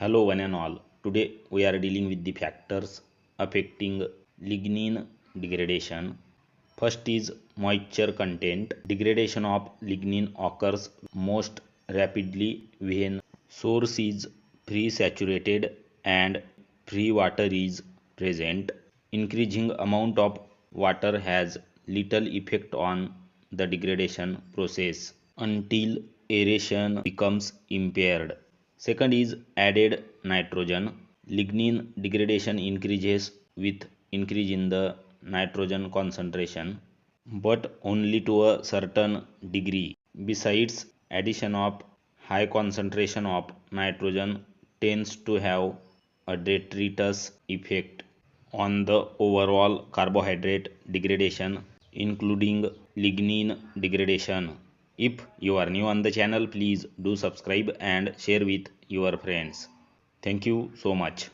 Hello one and all. Today we are dealing with the factors affecting lignin degradation. First is moisture content. Degradation of lignin occurs most rapidly when source is free saturated and free water is present. Increasing amount of water has little effect on the degradation process until aeration becomes impaired. Second is added nitrogen. Lignin degradation increases with increase in the nitrogen concentration, but only to a certain degree. Besides, addition of high concentration of nitrogen tends to have a detritus effect on the overall carbohydrate degradation, including lignin degradation. If you are new on the channel, please do subscribe and share with your friends. Thank you so much.